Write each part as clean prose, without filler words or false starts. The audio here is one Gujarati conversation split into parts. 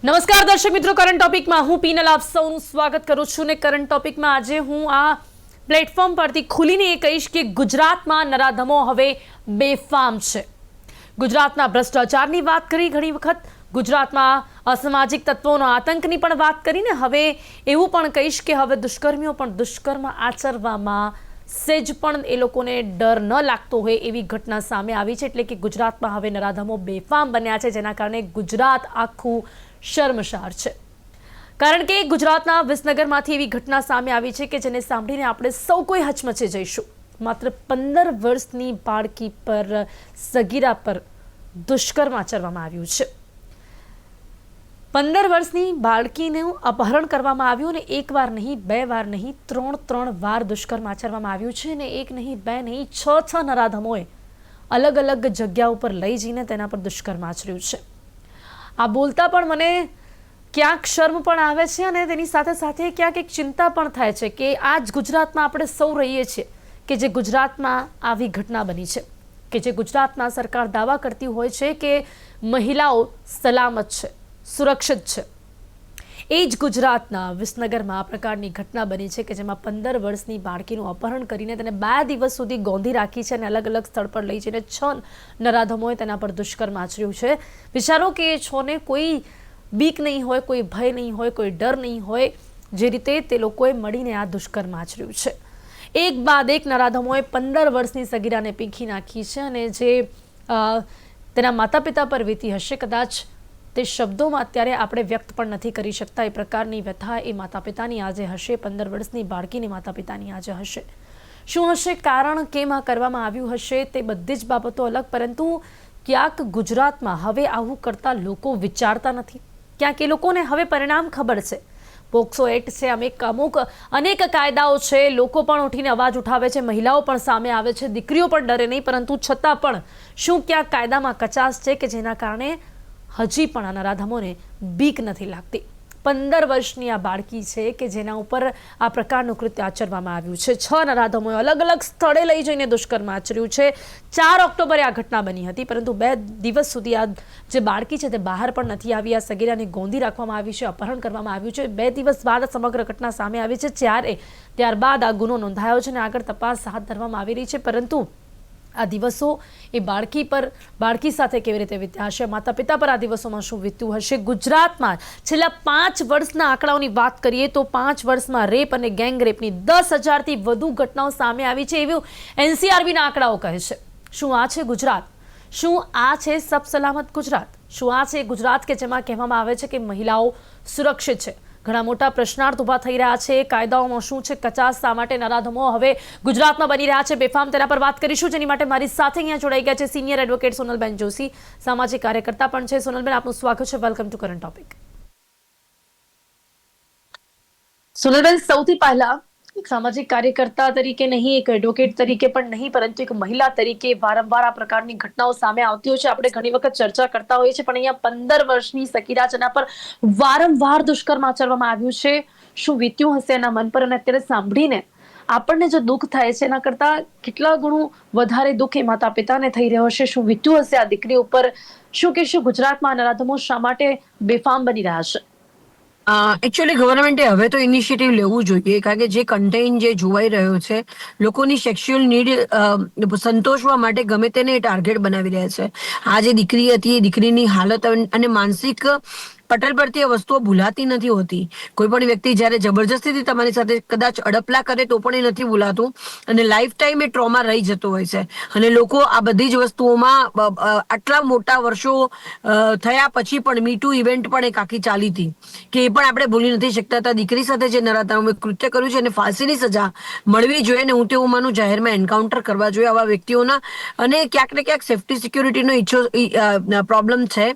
નમસ્કાર દર્શક મિત્રો, કરંટ ટોપિકમાં હું પીનલ આપ સૌનું સ્વાગત કરું છું ને કરંટ ટોપિકમાં આજે હું આ પ્લેટફોર્મ પરથી ખુલીને એ કહીશ કે ગુજરાતમાં નરાધમો હવે બેફામ છે. ગુજરાતના ભ્રષ્ટાચારની વાત કરી ઘણી વખત, ગુજરાતમાં અસામાજિક તત્વોનો આતંકની પણ વાત કરીને હવે એવું પણ કહીશ કે હવે દુષ્કર્મીઓ પણ દુષ્કર્મ આચરવામાં સેજ પણ એ લોકોને ડર ન લાગતો હોય એવી ઘટના સામે આવી છે. એટલે કે ગુજરાતમાં હવે નરાધમો બેફામ બન્યા છે, જેના કારણે ગુજરાત આખું શર્મસાર છે. કારણ કે ગુજરાતના વિસનગરમાંથી એવી ઘટના સામે આવી છે કે જેને સાંભળીને આપણે સૌ કોઈ હચમચી જઈશું. માત્ર 15 વર્ષની બાળકી પર, સગીરા પર દુષ્કર્મ આચરવામાં આવ્યું છે. 15 વર્ષની બાળકીનું અપહરણ કરવામાં આવ્યું અને એક વાર નહીં, બે વાર નહીં, ત્રણ વાર દુષ્કર્મ આચરવામાં આવ્યું છે. અને એક નહીં, બે નહીં, છ નરાધમોએ અલગ અલગ જગ્યા ઉપર લઈ જઈને તેના પર દુષ્કર્મ આચર્યું છે. આ બોલતા પણ મને ક્યાંક શર્મ પણ આવે છે અને તેની સાથે સાથે ક્યાંક એક ચિંતા પણ થાય છે કે આ જ ગુજરાતમાં આપણે સૌ રહીએ છીએ કે જે ગુજરાતમાં આવી ઘટના બની છે, કે જે ગુજરાતમાં સરકાર દાવા કરતી હોય છે કે મહિલાઓ સલામત છે, સુરક્ષિત છે. એ જ ગુજરાતના વિસનગરમાં આ પ્રકારની ઘટના બની છે કે જેમાં 15 વર્ષની બાળકીનું અપહરણ કરીને તેને 2 દિવસ સુધી ગોંધી રાખી છે અને અલગ અલગ સ્થળ પર લઈ જઈને 6 નરાધમોએ તેના પર દુષ્કર્મ આચર્યું છે. વિચારો કે એ 6ને કોઈ બીક નહીં હોય, કોઈ ભય નહીં હોય, કોઈ ડર નહીં હોય, જે રીતે તે લોકોએ મળીને આ દુષ્કર્મ આચર્યું છે. એક બાદ એક નરાધમોએ 15 વર્ષની સગીરાને પીંખી નાખી છે અને જે તેના માતા પિતા પર વીતી હશે, કદાચ તે શબ્દોમાં અત્યારે આપણે વ્યક્ત પણ નથી કરી શકતા. એ પ્રકારની વ્યથા એ માતા પિતાની આજે હશે, 15 વર્ષની બાળકીની માતા પિતાની આજે હશે. શું હશે કારણ, કેમ આ કરવામાં આવ્યું હશે, તે બધી જ બાબતો અલગ. પરંતુ ક્યાંક ગુજરાતમાં હવે આવું કરતા લોકો વિચારતા નથી. ક્યાંક એ લોકોને હવે પરિણામ ખબર છે. પોક્સો એક્ટ છે, અનેક કાયદાઓ છે, લોકો પણ ઉઠીને અવાજ ઉઠાવે છે, મહિલાઓ પણ સામે આવે છે, દીકરીઓ પણ ડરે નહીં. પરંતુ છતાં પણ શું ક્યાંક કાયદામાં કચાશ છે કે જેના કારણે હજી પણ આ નરાધમોને બીક નથી લાગતી? 15 વર્ષની આ બાળકી છે કે જેના ઉપર આ પ્રકારનું કૃત્ય આચરવામાં આવ્યું છે. 6 નરાધમોએ અલગ અલગ સ્થળે લઈ જઈને દુષ્કર્મ આચર્યું છે. 4 ઓક્ટોબરે આ ઘટના બની હતી, પરંતુ 2 દિવસ સુધી આ જે બાળકી છે તે બહાર પણ નથી આવી. આ સગીરાને ગોંધી રાખવામાં આવી છે, અપહરણ કરવામાં આવ્યું છે. 2 દિવસ બાદ સમગ્ર ઘટના સામે આવી છે. ત્યારબાદ આ ગુનો નોંધાયો છે અને આગળ તપાસ હાથ ધરવામાં આવી રહી છે. પરંતુ આ દિવસો એ બાળકી સાથે કેવી રીતે વીત્યા હશે, માતા પિતા પર આ દિવસોમાં શું વીત્યું હશે? ગુજરાતમાં છેલ્લા 5 વર્ષના આંકડાઓની વાત કરીએ તો 5 વર્ષમાં રેપ અને ગેંગ રેપની 10,000થી વધુ ઘટનાઓ સામે આવી છે, એવું NCRBના આંકડાઓ કહે છે. શું આ છે ગુજરાત? શું આ છે સબ સલામત ગુજરાત? શું આ છે ગુજરાત કે જેમાં કહેવામાં આવે છે કે મહિલાઓ સુરક્ષિત છે? ઘણા મોટા પ્રશ્નાર્થ ઊભા થઈ રહ્યા છે. કાયદાઓમાં શું છે કચાશ? શા માટે નરાધમો હવે ગુજરાતમાં બની રહ્યા છે બેફામ? તેના પર વાત કરીશું, જેની માટે મારી સાથે અહીંયા જોડાઈ ગયા છે સિનિયર એડવોકેટ સોનલબેન જોશી, સામાજિક કાર્યકર્તા પણ છે. સોનલબેન, આપનું સ્વાગત છે. Welcome to current topic. Sonalben, સૌથી પહેલા એક સામાજિક કાર્યકર્તા તરીકે નહીં, એક એડવોકેટ તરીકે પણ નહીં, પરંતુ એક મહિલા તરીકે વારંવાર આ પ્રકારની ઘટનાઓ સામે આવતી હોય છે. આપણે ઘણી વખત ચર્ચા કરતા હોઈએ છીએ, પણ અહીંયા 15 વર્ષની સગીરા જેના પર વારંવાર દુષ્કર્મ આચરવામાં આવ્યું છે, શું વીત્યું હશે એના મન પર? અને અત્યારે સાંભળીને આપણને જો દુઃખ થાય છે એના કરતા કેટલા ગણું વધારે દુઃખ એ માતા પિતાને થઈ રહ્યો હશે. શું વીત્યું હશે આ દીકરી ઉપર? શું કહેશું ગુજરાતમાં નરાધમો શા માટે બેફામ બની રહ્યા છે? એકચ્યુઅલી ગવર્મેન્ટે હવે તો ઇનિશિયેટિવ લેવું જોઈએ, કારણ કે જે કન્ટેન્ટ જે જોવાઈ રહ્યો છે, લોકોની સેક્સ્યુઅલ નીડ સંતોષવા માટે ગમે તેને ટાર્ગેટ બનાવી રહ્યા છે. આ જે દીકરી હતી એ દીકરીની હાલત અને માનસિક પટલ પરથી એ વસ્તુઓ ભૂલાતી નથી હોતી. કોઈ પણ વ્યક્તિ જ્યારે જબરજસ્તીથી તમારી સાથે કદાચ અડપલા કરે તો પણ એ નથી ભૂલાતું અને લાઈફ ટાઈમ એ ટ્રોમા રહી જતો હોય છે. અને લોકો આ બધી જ વસ્તુઓમાં આટલા મોટા વર્ષો થયા પછી પણ મી ટુ ઇવેન્ટ પણ એક આખી ચાલી હતી કે એ પણ આપણે ભૂલી નથી શકતા. દીકરી સાથે જે નરાધમે કૃત્ય કર્યું છે એને ફાંસીની સજા મળવી જોઈએ અને હું તેવું માનું જાહેરમાં એન્કાઉન્ટર કરવા જોઈએ આવા વ્યક્તિઓના. અને ક્યાંક ને ક્યાંક સેફ્ટી સિક્યોરિટીનો પ્રોબ્લેમ છે.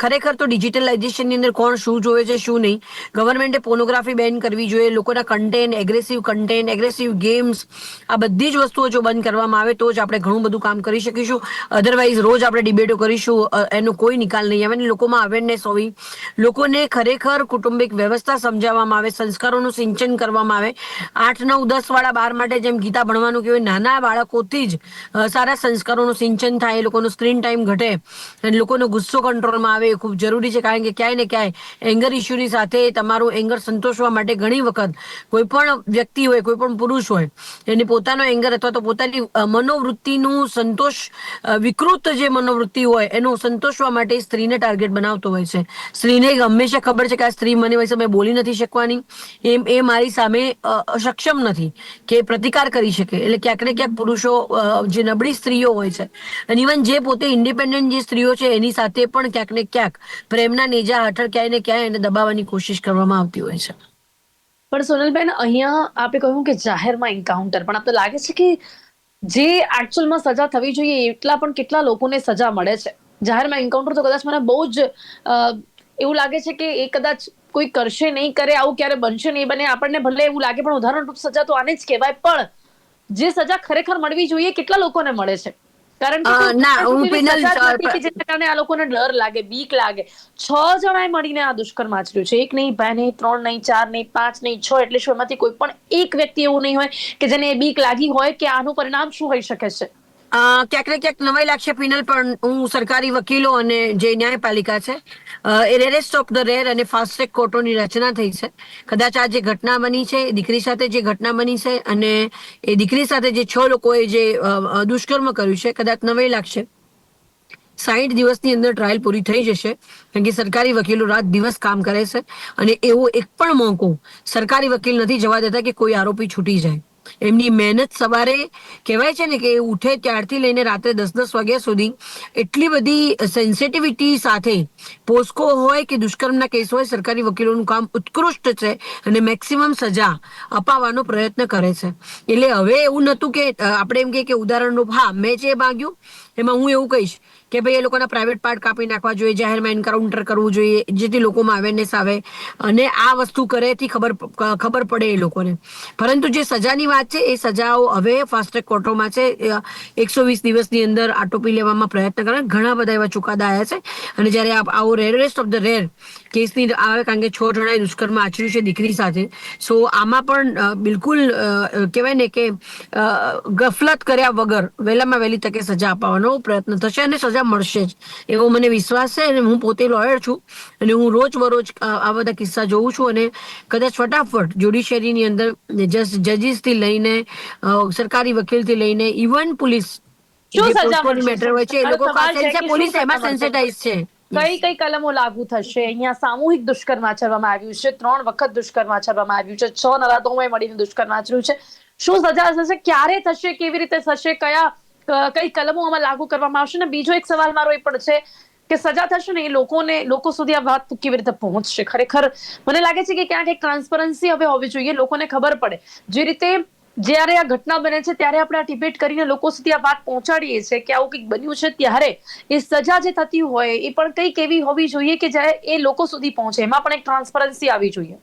ખરેખર તો ડિજિટલાઇઝેશન ની અંદર કોણ શું જોવે છે શું નહીં. ગવર્મેન્ટે પોર્નોગ્રાફી બેન કરવી જોઈએ. લોકોના કન્ટેન્ટ, એગ્રેસિવ ગેમ્સ, આ બધી જ વસ્તુઓ જો બંધ કરવામાં આવે તો જ આપણે ઘણું બધું કામ કરી શકીશું. અધરવાઇઝ રોજ આપણે ડિબેટો કરીશું, એનો કોઈ નિકાલ નહીં આવે. લોકોમાં અવેરનેસ હોવી, લોકોને ખરેખર કુટુંબિક વ્યવસ્થા સમજાવવામાં આવે, સંસ્કારોનું સિંચન કરવામાં આવે. 8, 9, 10 વાળા બાર માટે જેમ ગીતા ભણવાનું કહેવાય, નાના બાળકોથી જ સારા સંસ્કારોનું સિંચન થાય, એ લોકોનો સ્ક્રીન ટાઈમ ઘટે અને લોકોનો ગુસ્સો કંટ્રોલમાં આવે એ ખૂબ જરૂરી છે. કારણ કે ક્યાંય ક્યાંય ને ક્યાંય એંગર ઇસ્યુની સાથે તમારું એંગર સંતોષવા માટે ઘણી વખત કોઈ પણ વ્યક્તિ હોય, કોઈ પણ પુરુષ હોય, એને પોતાનો એંગર અથવા તો પોતાની મનોવૃત્તિનું સંતોષ, વિકૃત જે મનોવૃત્તિ હોય એનું સંતોષવા માટે સ્ત્રીને ટાર્ગેટ બનાવતો હોય છે. સ્ત્રીને હંમેશા ખબર છે કે આ સ્ત્રી મને વિશે બોલી નથી શકવાની, એ મારી સામે સક્ષમ નથી કે પ્રતિકાર કરી શકે. એટલે ક્યાંક ને ક્યાંક પુરુષો, જે નબળી સ્ત્રીઓ હોય છે, અને ઇવન જે પોતે ઇન્ડિપેન્ડન્ટ જે સ્ત્રીઓ છે એની સાથે પણ ક્યાંક ને ક્યાંક પ્રેમના નેજા હેઠળ ક્યાંય ને ક્યાંય એને દબાવવાની કોશિશ કરવામાં આવતી હોય છે. પણ સોનલબેન, અહીંયા આપે કહ્યું કે જાહેરમાં એન્કાઉન્ટર, પણ આપને લાગે છે કે જે એકચ્યુઅલમાં સજા થવી જોઈએ એટલા પણ કેટલા લોકોને સજા મળે છે? જાહેરમાં એન્કાઉન્ટર તો કદાચ મને બહુ જ એવું લાગે છે કે એ કદાચ કોઈ કરશે નહીં કરે, આવું ક્યારે બનશે નહીં બને, આપણને ભલે એવું લાગે, પણ ઉદાહરણરૂપ સજા તો આને જ કહેવાય. પણ જે સજા ખરેખર મળવી જોઈએ કેટલા લોકોને મળે છે? કારણ કે કોઈ ના, હું એવી પિનલ, સજા જ નથી કે જેના કારણે આ લોકોને ડર લાગે, બીક લાગે. 6 જણાએ મળીને આ દુષ્કર્મ આચર્યું છે. 1 નહીં, 2 નહીં, 3 નહીં, 4 નહીં, 5 નહીં, 6. એટલે શું એમાંથી કોઈ પણ એક વ્યક્તિ એવું નહીં હોય કે જેને એ બીક લાગી હોય કે આનું પરિણામ શું હોઈ શકે છે? ક્યાંક ને ક્યાંક નવાઈ લાગશે પિનલ, પણ હું સરકારી વકીલો અને જે ન્યાયપાલિકા છે, એ રેરેસ્ટ ઓફ ધ રેર અને ફાસ્ટ ટ્રેક કોર્ટોની રચના થઈ છે. કદાચ આ જે ઘટના બની છે, દીકરી સાથે જે ઘટના બની છે, અને એ દીકરી સાથે જે 6 લોકોએ જે દુષ્કર્મ કર્યું છે, કદાચ નવાઈ લાગશે. 60 દિવસની અંદર ટ્રાયલ પૂરી થઈ જશે, કારણ કે સરકારી વકીલો રાત દિવસ કામ કરે છે, અને એવો એક પણ મોકો સરકારી વકીલ નથી જવા દેતા કે કોઈ આરોપી છૂટી જાય. એમની મહેનત સવારે કહેવાય છે ને કે ઉઠે ત્યારથી લઈને રાત્રે 10-10 વાગ્યા સુધી એટલી બધી સેન્સિટિવિટી સાથે, પોસ્કો હોય કે દુષ્કર્મના કેસ હોય, સરકારી વકીલોનું કામ ઉત્કૃષ્ટ છે અને મેક્સિમમ સજા અપાવવાનો પ્રયત્ન કરે છે. એટલે હવે એવું નહોતું કે આપણે એમ કે ઉદાહરણરૂપ, હા, મેં જે માંગ્યું એમાં હું એવું કહીશ કે ભાઈ એ લોકોના પ્રાઇવેટ પાર્ટ કાપી નાખવા જોઈએ, જાહેરમાં એન્કાઉન્ટર કરવું જોઈએ, જેથી લોકોમાં અવેરનેસ આવે અને આ વસ્તુ કરેથી ખબર પડે એ લોકોને. પરંતુ જે સજાની વાત છે, એ સજાઓ હવે ફાસ્ટ ટ્રેક કોર્ટોમાં છે. 120 દિવસની અંદર આટોપી લેવામાં પ્રયત્ન કરે. ઘણા બધા એવા ચુકાદા આવ્યા છે, અને જ્યારે આવો રેરેસ્ટ ઓફ ધ રેર કેસની આવે, કારણ કે 6 જણાએ દુષ્કર્મ આચર્યું છે દીકરી સાથે, સો આમાં પણ બિલકુલ કહેવાય ને કે ગફલત કર્યા વગર વહેલામાં વહેલી તકે સજા અપાવવાનો પ્રયત્ન થશે, અને સજા મળશે જ એવો મને વિશ્વાસ છે. અને હું પોતે લોયર છું, અને હું રોજ બરોજ આ બધા કિસ્સા જોઉં છું, અને કદાચ ફટાફટ જ્યુડિશિયરીની અંદર જજીસથી લઈને, સરકારી વકીલથી લઈને, ઇવન પોલીસ, શું જે સજા પોસ્ટમોર્ટમ મળશે? મેટર હોય છે, એ મારો લોકો સવાલ છે કે શું પોલીસ સજા એમાં મળશે? સેન્સિટાઈઝ છે. કઈ કઈ કલમો લાગુ થશે? અહીંયા સામૂહિક દુષ્કર્મ આચરવામાં આવ્યું છે, 3 વખત દુષ્કર્મ આચરવામાં આવ્યું છે, 6 નરાધમોએ મળીને દુષ્કર્મ આચર્યું છે. શું સજા થશે? ક્યારે થશે? કેવી રીતે થશે? કઈ કલમો આમાં લાગુ કરવામાં આવશે? ને બીજો એક સવાલ મારો એ પણ છે કે સજા થશે ને, એ લોકો સુધી આ વાત કેવી રીતે પહોંચશે? ખરેખર મને લાગે છે કે ક્યાંક એક ટ્રાન્સપરન્સી હવે હોવી જોઈએ, લોકોને ખબર પડે. જે રીતે જ્યારે આ ઘટના બને છે ત્યારે આપણે આ ડિબેટ કરીને લોકો સુધી આ વાત પહોંચાડીએ છીએ કે આવું કંઈક બન્યું છે, ત્યારે એ સજા જે થતી હોય એ પણ કંઈક એવી હોવી જોઈએ કે જ્યારે એ લોકો સુધી પહોંચે. એમાં પણ એક ટ્રાન્સપરન્સી આવી જોઈએ.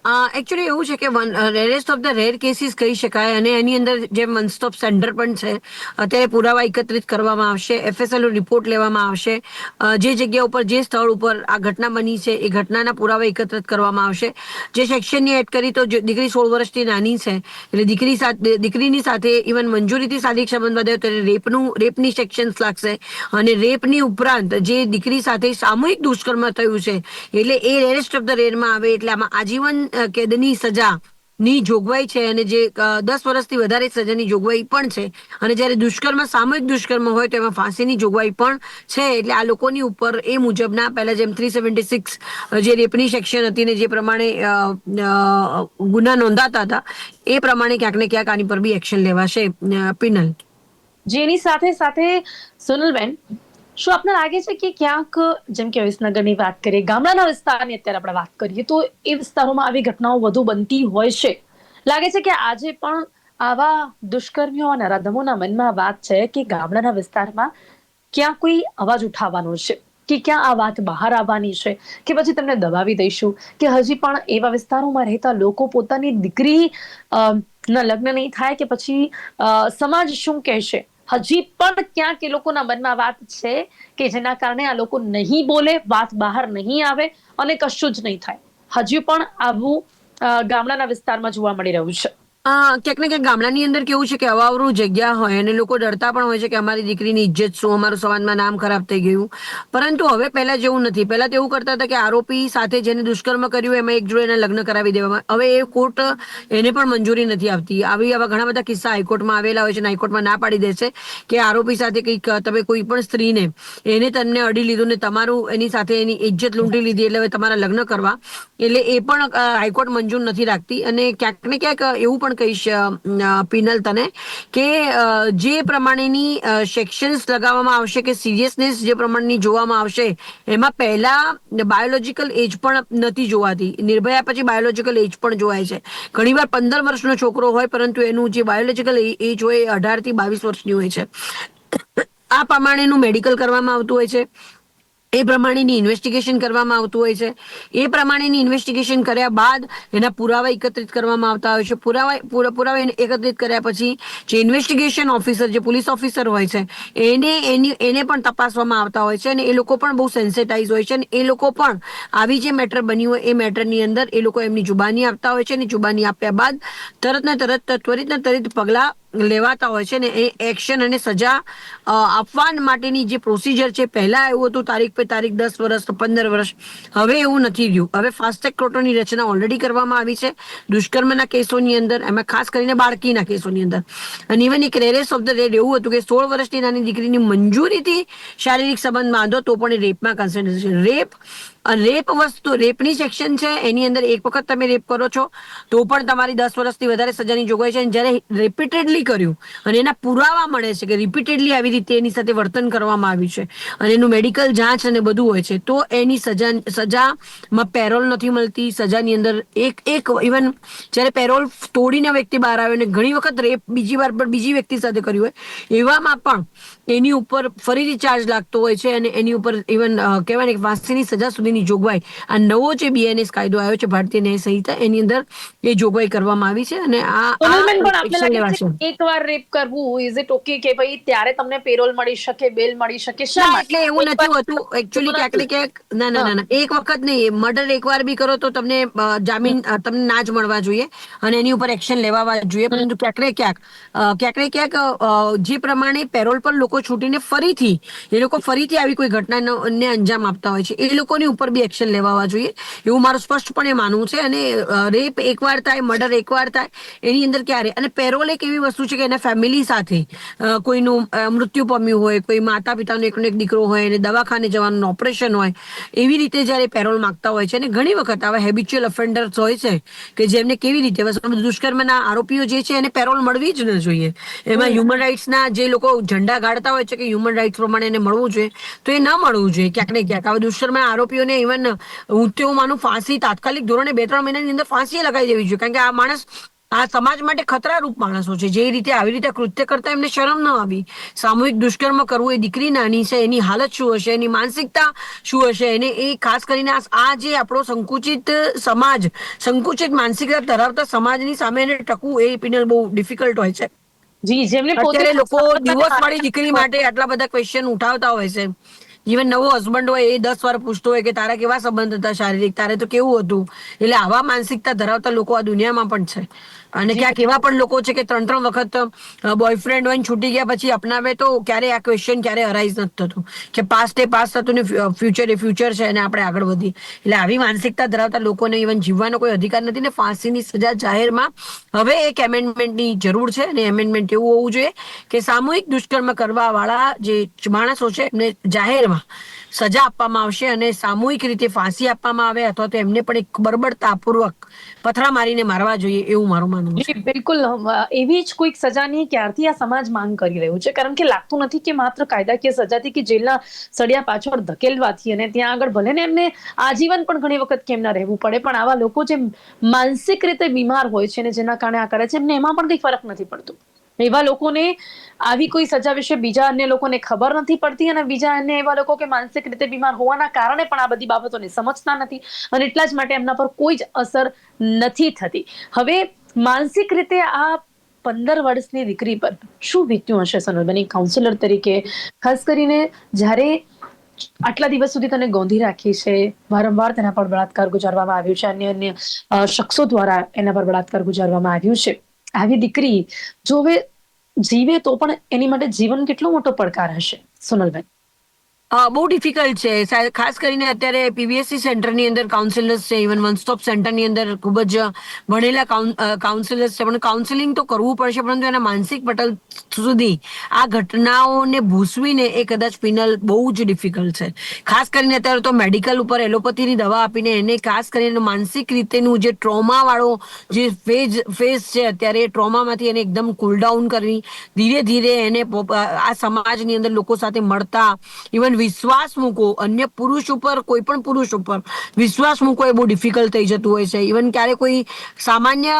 એકચ્યુઅલી એવું છે કે rarest of the rare cases કહી શકાય, અને એની અંદર જે વન સ્ટોપ સેન્ટર પણ છે, અત્યારે પુરાવા એકત્રિત કરવામાં આવશે, FSL રિપોર્ટ લેવામાં આવશે, જે જગ્યા ઉપર, જે સ્થળ ઉપર આ ઘટના બની છે એ ઘટનાના પુરાવા એકત્રિત કરવામાં આવશે. જે સેક્શનની એડ કરી, તો દીકરી 16 વર્ષથી નાની છે, એટલે દીકરીની સાથે ઇવન મંજૂરીથી શારીરિક સંબંધ બાંધ્યો ત્યારે રેપની સેક્શન્સ લાગશે, અને રેપની ઉપરાંત જે દીકરી સાથે સામૂહિક દુષ્કર્મ થયું છે, એટલે એ રેરેસ્ટ ઓફ ધ રેરમાં આવે. એટલે આમાં આજીવન કેદની સજા ની જોગવાઈ છે, અને જે 10 વર્ષથી વધારે સજાની જોગવાઈ પણ છે. અને જ્યારે સામૂહિક દુષ્કર્મ હોય તો એમાં ફાંસીની જોગવાઈ પણ છે. એટલે આ લોકોની ઉપર એ મુજબના, પહેલા જેમ 376 જે રેપની સેક્શન હતી ને જે પ્રમાણે ગુના નોંધાતા હતા, એ પ્રમાણે ક્યાંક ને ક્યાંક આની પર બી એક્શન લેવાશે. પિનલ, જેની સાથે સાથે સોનલબેન, શું આપને લાગે છે કે ક્યાંક, જેમ કે વિસનગરની વાત કરીએ, ગામડાના વિસ્તારની અત્યારે આપણે વાત કરીએ, તો એ વિસ્તારોમાં આવી ઘટનાઓ વધુ બનતી હોય છે? લાગે છે કે આજે પણ આવા દુષ્કર્મીઓ અને નરાધમોના મનમાં વાત છે કે ગામડાના વિસ્તારમાં ક્યાં કોઈ અવાજ ઉઠાવવાનો છે, કે ક્યાં આ વાત બહાર આવવાની છે, કે પછી તમને દબાવી દઈશું, કે હજી પણ એવા વિસ્તારોમાં રહેતા લોકો પોતાની દીકરી ના લગ્ન નહીં થાય કે પછી સમાજ શું કહેશે, હજી પણ ક્યાંક એ લોકોના મનમાં વાત છે કે જેના કારણે આ લોકો નહીં બોલે, વાત બહાર નહીં આવે અને કશું જ નહીં થાય. હજી પણ આવું ગામડાના વિસ્તારમાં જોવા મળી રહ્યું છે. ક્યાંક ને ક્યાંક ગામડાની અંદર કેવું છે કે અવાવરું જગ્યા હોય અને લોકો ડરતા પણ હોય છે કે અમારી દીકરીની ઇજ્જત શું, અમારું સમાજમાં નામ ખરાબ થઈ ગયું. પરંતુ હવે પહેલા જેવું નથી. પહેલા તો એવું કરતા હતા કે આરોપી સાથે જેને દુષ્કર્મ કર્યું એમાં એક જોડે એના લગ્ન કરાવી દેવામાં. હવે એ કોર્ટ એને પણ મંજૂરી નથી આપતી. આવા ઘણા બધા કિસ્સા હાઈકોર્ટમાં આવેલા હોય છે અને હાઈકોર્ટમાં ના પાડી દે છે કે આરોપી સાથે કંઈક તમે કોઈ પણ સ્ત્રીને એને તમને અડી લીધું ને તમારું એની સાથે એની ઇજ્જત લૂંટી લીધી એટલે હવે તમારા લગ્ન કરવા, એટલે એ પણ હાઈકોર્ટ મંજૂર નથી રાખતી. અને ક્યાંક ને ક્યાંક એવું પણ કહીશ પિનલ તને કે જે પ્રમાણેની સેક્શન્સ લગાવવામાં આવશે કે સિરિયસનેસ જે પ્રમાણેની જોવામાં આવશે એમાં પહેલા બાયોલોજીકલ એજ પણ નથી જોવાતી. નિર્ભયા પછી બાયોલોજીકલ એજ પણ જોવાય છે. ઘણીવાર 15 વર્ષનો છોકરો હોય પરંતુ એનું જે બાયોલોજીકલ એજ હોય એ 18 થી 22 વર્ષની હોય છે. આ પ્રમાણેનું મેડિકલ કરવામાં આવતું હોય છે. એ પ્રમાણેની ઇન્વેસ્ટિગેશન કરવામાં આવતું હોય છે. એ પ્રમાણેની ઇન્વેસ્ટિગેશન કર્યા બાદ એના પુરાવા એકત્રિત કરવામાં આવતા હોય છે. પુરાવા એકત્રિત કર્યા પછી જે ઇન્વેસ્ટિગેશન ઓફિસર, જે પોલીસ ઓફિસર હોય છે એને પણ તપાસવામાં આવતા હોય છે અને એ લોકો પણ બહુ સેન્સિટાઇઝ હોય છે અને એ લોકો પણ આવી જે મેટર બન્યું હોય એ મેટરની અંદર એ લોકો એમની જુબાની આપતા હોય છે અને જુબાની આપ્યા બાદ ત્વરિત પગલા લેવાતા હોય છે ને એ એક્શન અને સજા આપવા માટેની જે પ્રોસિજર છે, પહેલા એવું હતું તારીખ પે તારીખ 10 વર્ષ 15 વર્ષ, હવે એવું નથી રહ્યું. હવે ફાસ્ટ ટ્રેક કોર્ટોની રચના ઓલરેડી કરવામાં આવી છે દુષ્કર્મના કેસોની અંદર, એમાં ખાસ કરીને બાળકીના કેસોની અંદર. અને ઇવન એક રેરેસ્ટ ઓફ ધ રેડ એવું હતું કે 16 વર્ષની નાની દીકરીની મંજૂરીથી શારીરિક સંબંધ બાંધો તો પણ એ રેપમાં કન્સિડર. રેપની સેક્શન છે એની અંદર એક વખત તમે રેપ કરો છો તો પણ તમારી 10 વર્ષથી વધારે સજાની જોગવાઈ છે. જ્યારે રિપીટેડલી કર્યું અને એના પુરાવા મળે છે કે રિપીટેડલી આવી રીતે એની સાથે વર્તન કરવામાં આવ્યું છે અને એનું મેડિકલ જાંચ અને બધું હોય છે તો એની સજામાં પેરોલ નથી મળતી. સજાની અંદર એક ઇવન જ્યારે પેરોલ તોડીને વ્યક્તિ બહાર આવે અને ઘણી વખત રેપ બીજી વાર પણ બીજી વ્યક્તિ સાથે કર્યું હોય એવામાં પણ એની ઉપર ફરીથી ચાર્જ લાગતો હોય છે અને એની ઉપર ઇવન કહેવાય ને કે ફાંસીની સજા સુધીની જોગવાઈ આ નવો જે BNS કાયદો આવ્યો છે ભારતીય ન્યાય સંહિતા એની અંદર એ જોગવાઈ કરવામાં આવી છે અને સોનલબેન, પણ આપને એક્શન લાગે છે લેવાશે. કે એકવાર રેપ કરવું ઇઝ ઇટ ઓકે કે ભાઈ ત્યારે તમને પેરોલ મળી શકે, બેલ મળી શકે? શા ના, એટલે એવું માટે નથી એકવાર હોતું એકચ્યુઅલી. ક્યાંક ને નથી. ક્યાંક ના ના હા. ના ના એક વખત નહીં, મર્ડર એકવાર બી કરો તો તમને જામીન તમને ના જ મળવા જોઈએ અને એની ઉપર એક્શન લેવા જોઈએ. પરંતુ ક્યાંક ને ક્યાંક જે પ્રમાણે પેરોલ પર લોકો છૂટીને ફરીથી આવી કોઈ ઘટનાને અંજામ આપતા હોય છે એ લોકોની ઉપર બી એક્શન લેવા જોઈએ એવું મારું સ્પષ્ટપણે માનવું છે. અને રેપ એકવાર થાય, મર્ડર એકવાર થાય, એની અંદર ક્યારે અને પેરોલ એક એવી વસ્તુ છે કે એના ફેમિલી સાથે કોઈનું મૃત્યુ પામ્યું હોય, કોઈ માતા પિતાનો એકનો એક દીકરો હોય અને દવાખાને જવાનું ઓપરેશન હોય, એવી રીતે જ્યારે પેરોલ માંગતા હોય છે અને ઘણી વખત આવા હેબિચ્યુઅલ ઓફેન્ડર્સ હોય છે કે જેમને કેવી રીતે દુષ્કર્મના આરોપીઓ જે છે એને પેરોલ મળવી જ ન જોઈએ. એમાં હ્યુમન રાઇટ્સના જે લોકો ઝંડા ગાળતા હોય છે કે હ્યુમન રાઇટ્સ પ્રમાણે એને મળવું જોઈએ તો એ ન મળવું જોઈએ. ક્યાંક ને ક્યાંક આવા દુષ્કર્મના આરોપીઓને ઇવન હું તો એવું માનું ફાંસી તાત્કાલિક ધોરણે 2-3 મહિનાની અંદર ફાંસી લગાવી દેવી જોઈએ. કારણ કે આ માણસ આ સમાજ માટે ખતરારૂપ માણસો છે. જે રીતે આવી રીતે કૃત્ય કરતા એમને શરમ ન આવી. સામૂહિક દુષ્કર્મ કરવું, એ દીકરી નાની છે, એની હાલત શું હશે, એની માનસિકતા શું હશે, એને એ ખાસ કરીને આ જે આપણો સંકુચિત માનસિકતા ધરાવતા સમાજની સામે એને ટકવું એ પિનલ બહુ ડિફિકલ્ટ હોય છે. જી, જેમને પોતે અત્યારે લોકો ડિવોર્સ વાળી દીકરી હોય. માટે આટલા બધા ક્વેશ્ચન ઉઠાવતા હોય છે. ઇવન નવો હસબન્ડ હોય એ 10 વાર પૂછતો હોય કે તારા કેવા સંબંધ હતા શારીરિક, તારે તો કેવું હતું. એટલે આવા માનસિકતા ધરાવતા લોકો આ દુનિયામાં પણ છે. અને જી. ક્યાંક એવા પણ લોકો છે કે 3-3 વખત બોયફ્રેન્ડ હોય છૂટી ગયા પછી અપનાવે તો ક્યારે આ ક્વેશ્ચન ક્યારે અરાઇઝ નથી થતું કે પાસ્ટ એ પાસ્ટ થતું ને ફ્યુચર એ ફ્યુચર છે અને આપણે આગળ વધીએ. એટલે આવી માનસિકતા ધરાવતા લોકોને ઇવન જીવવાનો કોઈ અધિકાર નથી ને ફાંસીની સજા જાહેરમાં હવે એક એમેન્ડમેન્ટની જરૂર છે અને એમેન્ડમેન્ટ એવું હોવું જોઈએ કે સામૂહિક દુષ્કર્મ કરવા વાળા જે માણસો છે એમને જાહેરમાં સજા આપવામાં આવશે અને સામૂહિક રીતે ફાંસી આપવામાં આવે અથવા તો એમને પણ એક બર્બરતાપૂર્વક પથરા મારીને મારવા જોઈએ એવું મારું માનવું છે. જી, બિલકુલ. એવી જ કોઈક સજાની ક્યારથી આ સમાજ માંગ કરી રહ્યું છે? કારણ કે લાગતું નથી કે માત્ર કાયદાકીય સજાથી કે જેલના સળિયા પાછળ ધકેલવાથી અને ત્યાં આગળ ભલે ને એમને આજીવન પણ ઘણી વખત કેમ ના રહેવું પડે, પણ આવા લોકો જે માનસિક રીતે બીમાર હોય છે ને જેના કારણે આ કરે છે એમને એમાં પણ કંઈ ફરક નથી પડતો. એવા લોકોને આવી કોઈ સજા વિશે બીજા અન્ય લોકોને ખબર નથી પડતી અને બીજા અન્ય એવા લોકો કે માનસિક રીતે બીમાર હોવાના કારણે પણ આ બધી બાબતોને સમજતા નથી અને એટલા જ માટે એમના પર કોઈ જ અસર નથી થતી. હવે માનસિક રીતે આ 15 વર્ષની દીકરી પર શું વીત્યું હશે સોનલબેન, એક કાઉન્સિલર તરીકે? ખાસ કરીને જ્યારે આટલા દિવસ સુધી તને ગોંધી રાખી છે, વારંવાર તેના પર બળાત્કાર ગુજારવામાં આવ્યું છે, અન્ય શખ્સો દ્વારા એના પર બળાત્કાર ગુજારવામાં આવ્યું છે, આવી દીકરી જો હવે જીવે તો પણ એની માટે જીવન કેટલો મોટો પડકાર હશે, સોનલબેન? બહુ ડિફિકલ્ટ છે. ખાસ કરીને અત્યારે પીવીએસસી સેન્ટરની અંદર કાઉન્સિલર્સ છે, ઇવન વન સ્ટોપ સેન્ટરની અંદર ખૂબ જ ભણેલા કાઉન્સિલર્સ છે, પણ કાઉન્સિલિંગ તો કરવું પડશે, પરંતુ એના માનસિક પટલ સુધી આ ઘટનાઓને ભૂસવીને એ કદાચ ફિનલ બહુ જ ડિફિકલ્ટ છે. ખાસ કરીને અત્યારે તો મેડિકલ ઉપર એલોપેથીની દવા આપીને એને ખાસ કરીને માનસિક રીતેનું જે ટ્રોમા વાળો જે ફેઝ છે અત્યારે, એ ટ્રોમામાંથી એને એકદમ કુલ ડાઉન કરવી, ધીરે ધીરે એને આ સમાજની અંદર લોકો સાથે મળતા, ઇવન વિશ્વાસ મૂકો અન્ય પુરુષ ઉપર, કોઈ પણ પુરુષ ઉપર વિશ્વાસ મૂકો એ બહુ ડિફિકલ્ટ થઈ જતું હોય છે. ઇવન ક્યારે કોઈ સામાન્ય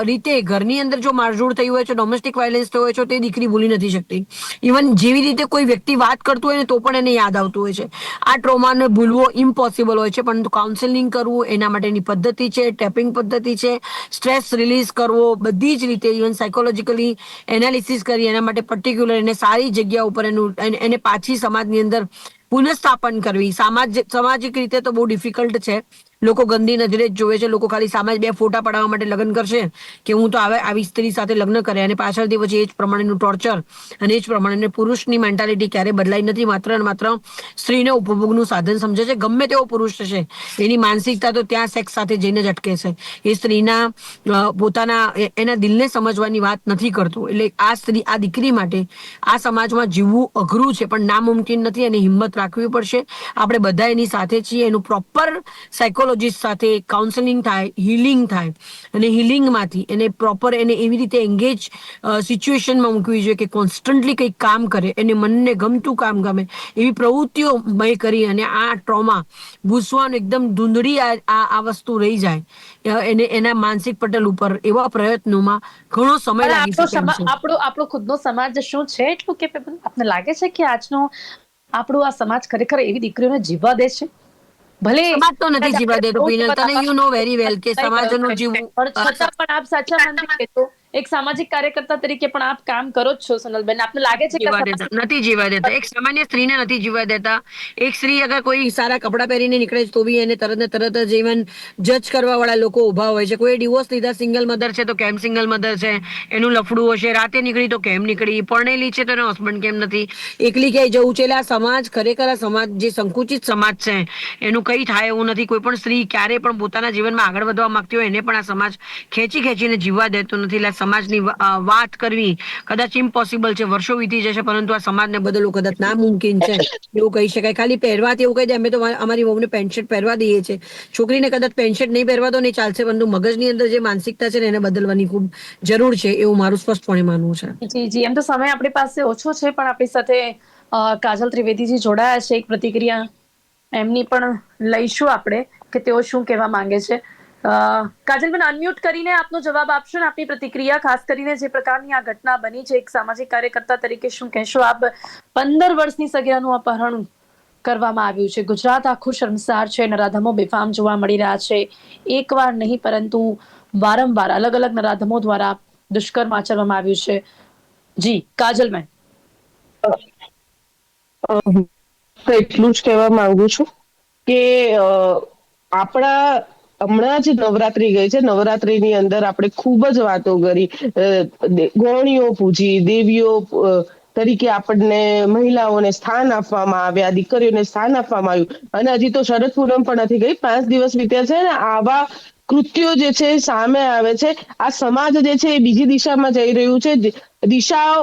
રીતે ઘરની અંદર જો મારઝૂડ થઈ હોય છે, ડોમેસ્ટિક વાયલન્સ થયો હોય છે, તે દીકરી ભૂલી નથી શકતી. ઇવન જેવી રીતે કોઈ વ્યક્તિ વાત કરતું હોય ને તો પણ એને યાદ આવતું હોય છે. આ ટ્રોમાને ભૂલવો ઇમ્પોસિબલ હોય છે, પરંતુ કાઉન્સેલિંગ કરવું એના માટેની પદ્ધતિ છે, ટેપિંગ પદ્ધતિ છે, સ્ટ્રેસ રિલીઝ કરવો બધી જ રીતે, ઇવન સાયકોલોજીકલી એનાલિસિસ કરી એના માટે પર્ટિક્યુલર એને સારી જગ્યા ઉપર એને પાછી સમાજની અંદર પુનઃસ્થાપન કરવી. સામાજિક રીતે તો બહુ ડિફિકલ્ટ છે. લોકો ગંદી નજરે જ જોવે છે. લોકો ખાલી સામે 2 ફોટા પડાવવા માટે લગ્ન કરશે કે હું તો આવી સ્ત્રી સાથે લગ્ન કરે, અને પાછળથી પછી એ જ પ્રમાણેનું ટોર્ચર અને એ જ પ્રમાણે પુરુષની મેન્ટાલિટી ક્યારે બદલાઈ નથી. માત્ર ને માત્ર સ્ત્રીને ઉપભોગનું સાધન સમજે છે. ગમે તેવો પુરુષ છે, એની માનસિકતા તો ત્યાં સેક્સ સાથે જઈને જ અટકે છે. એ સ્ત્રીના પોતાના એના દિલને સમજવાની વાત નથી કરતો. એટલે આ દીકરી માટે આ સમાજમાં જીવવું અઘરું છે, પણ નામુમકિન નથી. એની હિંમત રાખવી પડશે. આપણે બધા એની સાથે છીએ. એનું પ્રોપર સાયકોલોજીસ્ટ સાથે કાઉન્સેલિંગ થાય, હિલિંગ થાય, અને હિલિંગમાંથી એને પ્રોપર એને એવી રીતે એંગેજ સિચ્યુએશનમાં મૂકવી જોઈએ કે કોન્સ્ટન્ટલી કંઈક કામ કરે, એને મનને ગમતું કામ ગમે એવી પ્રવૃત્તિઓ કરી, અને આ ટ્રોમા ભૂસવાનું એકદમ ધૂંધળી આ વસ્તુ રહી જાય એને એના માનસિક પટલ ઉપર, એવા પ્રયત્નોમાં ઘણો સમય પણ લાગી શકે એમ છે. આપણો ખુદનો સમાજ શું છે એટલું કે આપને લાગે છે કે આપણો આ સમાજ ખરેખર એવી દીકરીઓને જીવવા દે છે? ભલે સમાજ તો નથી જીવા દેતો પિનલ, તને યુ નો વેરી વેલ કે સમાજનું જીવવું પણ છતાં પણ આપ સાચા મનથી કહેતો એક સામાજિક કાર્યકર્તા તરીકે પણ આપ કામ કરો જ છો, સોનલબેન. આપને લાગે છે કે નથી જીવા દેતા. એક સામાન્ય સ્ત્રીને નથી જીવા દેતા. એક સ્ત્રી અગર કોઈ સારા કપડાં પહેરીને નીકળે તો બી એને તરત ને તરત જ ઇવન જજ કરવા વાળા લોકો ઉભા હોય છે. કોઈ ડિવોર્સ લીધા સિંગલ મધર છે તો કેમ સિંગલ મધર છે, એનું લફડું હશે, રાતે નીકળી તો કેમ નીકળી, પરણેલી છે તો એનો હસબન્ડ કેમ નથી, એકલી ક્યાંય જવું છે. એટલે આ સમાજ ખરેખર આ સમાજ જે સંકુચિત સમાજ છે એનું કઈ થાય એવું નથી. કોઈ પણ સ્ત્રી ક્યારે પણ પોતાના જીવનમાં આગળ વધવા માંગતી હોય એને પણ આ સમાજ ખેંચીને જીવવા દેતો નથી. એટલે સમાજની વાત કરવી કદાચ ઇમ્પોસિબલ છે. વર્ષો વીતી જશે પરંતુ આ સમાજને બદલવું કદાચ નામુમકિન છે એવું કહી શકાય. ખાલી પહેરવાથી એવું કહી દે અમે તો અમારી વહુને પેન્ટ શર્ટ પહેરવા દઈએ છીએ. છોકરીને કદાચ પેન્ટ શર્ટ નહીં પહેરવા દો નહીં ચાલશે, પરંતુ મગજની અંદર જે માનસિકતા છે ને એને બદલવાની ખૂબ જરૂર છે એવું મારું સ્પષ્ટપણે માનવું છે. જી, એમ તો સમય આપણી પાસે ઓછો છે, પણ આપણી સાથે કાજલ ત્રિવેદીજી જોડાયા છે. એક પ્રતિક્રિયા એમની પણ લઈશું આપણે કે તેઓ શું કહેવા માંગે છે. કાજલબેન, અનમ્યુટ કરીને આપનો જવાબ આપશો ને આપની પ્રતિક્રિયા, ખાસ કરીને જે પ્રકારની આ ઘટના બની છે, એક સામાજિક કાર્યકર્તા તરીકે શું કહેશો આપ? 15 વર્ષની સગીરાનું અપહરણ કરવામાં આવ્યું છે. ગુજરાત આખું શર્મસાર છે. નરાધમો બેફામ જોવા મળી રહ્યા છે. એકવાર નહીં પરંતુ વારંવાર અલગ અલગ નરાધમો દ્વારા દુષ્કર્મ આચરવામાં આવ્યું છે. જી કાજલબેન. હું તો એટલું જ કહેવા માંગુ છું કે આપણા હમણાં જ નવરાત્રી ગઈ છે. નવરાત્રીની અંદર આપણે ખૂબ જ વાતો કરી, ગૌણીઓ પૂજી, દેવીઓ તરીકે આપણને મહિલાઓને સ્થાન આપવામાં આવ્યા, દીકરીઓને સ્થાન આપવામાં આવ્યું, અને હજી તો શરદ પૂનમ પણ નથી ગઈ, 5 દિવસ વીત્યા છે ને આવા કૃત્યો જે છે સામે આવે છે. આ સમાજ જે છે એ બીજી દિશામાં જઈ રહ્યું છે. દિશા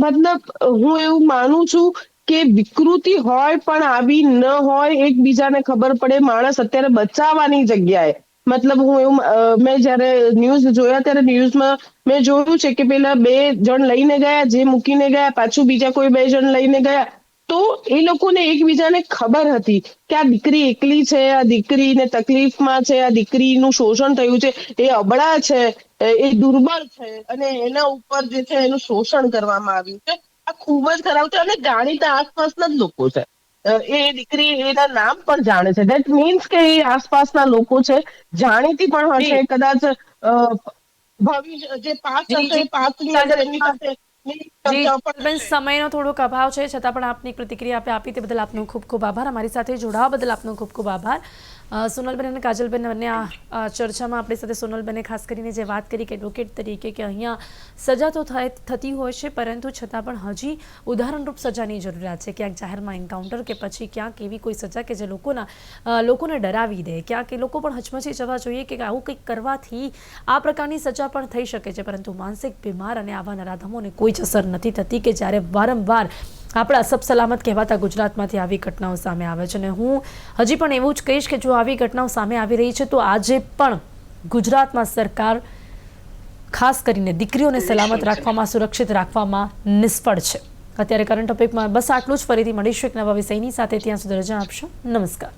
મતલબ હું એવું માનું છું કે વિકૃતિ હોય પણ આવી ન હોય, એકબીજાને ખબર પડે. માણસ અત્યારે બચાવવાની જગ્યાએ મતલબ હું એવું મેં જયારે ન્યૂઝ જોયા ત્યારે ન્યૂઝમાં મેં જોયું છે કે પેલા 2 જણ લઈને ગયા, જે મૂકીને ગયા, પાછું બીજા કોઈ 2 જણ લઈને ગયા. તો એ લોકોને એકબીજાને ખબર હતી કે આ દીકરી એકલી છે, આ દીકરીને તકલીફમાં છે, આ દીકરીનું શોષણ થયું છે, એ અબળા છે, એ દુર્બળ છે, અને એના ઉપર જે છે એનું શોષણ કરવામાં આવ્યું છે. આ ખૂબ જ ખરાબ છે, અને જાણીતા આસપાસના જ લોકો છે. એ દીકરી એના નામ પણ જાણે છે. દેટ મીન્સ કે એ આસપાસના લોકો છે, જાણીતી પણ જી હશે કદાચ. ભવિષ્ય જે પાસ્ટ જી હશે જી એ પાસ્ટની અંદર એમની કાજલ, પાસે બેન, સમયનો થોડોક અભાવ છે છતાં પણ આપની પ્રતિક્રિયા આપી તે બદલ આપનો ખૂબ ખૂબ આભાર. અમારી સાથે જોડાવા બદલ આપનો ખૂબ ખૂબ આભાર. સોનલબેન અને કાજલબેન બંને આ ચર્ચામાં આપણી સાથે સોનલબેને ખાસ કરીને જે વાત કરી કે એડવોકેટ તરીકે કે અહીંયા સજા તો થતી હોય છે પરંતુ છતાં પણ હજી ઉદાહરણરૂપ સજાની જરૂરિયાત છે. ક્યાંક જાહેરમાં એન્કાઉન્ટર કે પછી ક્યાંક એવી કોઈ સજા કે જે લોકોને ડરાવી દે, ક્યાંક એ લોકો પણ હચમચી જવા જોઈએ કે આવું કંઈક કરવાથી આ પ્રકારની સજા પણ થઈ શકે છે. પરંતુ માનસિક બીમાર અને આવા નરાધમોને કોઈ જ અસર નથી થતી કે જ્યારે વારંવાર આપણા સબ સલામત કહેવાતા ગુજરાતમાંથી આવી ઘટનાઓ સામે આવે છે. અને હું હજી પણ એવું જ કહીશ કે જો આવી ઘટનાઓ સામે આવી રહી છે તો આજે પણ ગુજરાતમાં સરકાર ખાસ કરીને દીકરીઓને સલામત રાખવામાં, સુરક્ષિત રાખવામાં નિષ્ફળ છે. અત્યારે કરંટ ટોપિકમાં બસ આટલું જ. ફરીથી મળીશું એક નવા વિષયની સાથે. ત્યાં સુધી રજા આપશો. નમસ્કાર.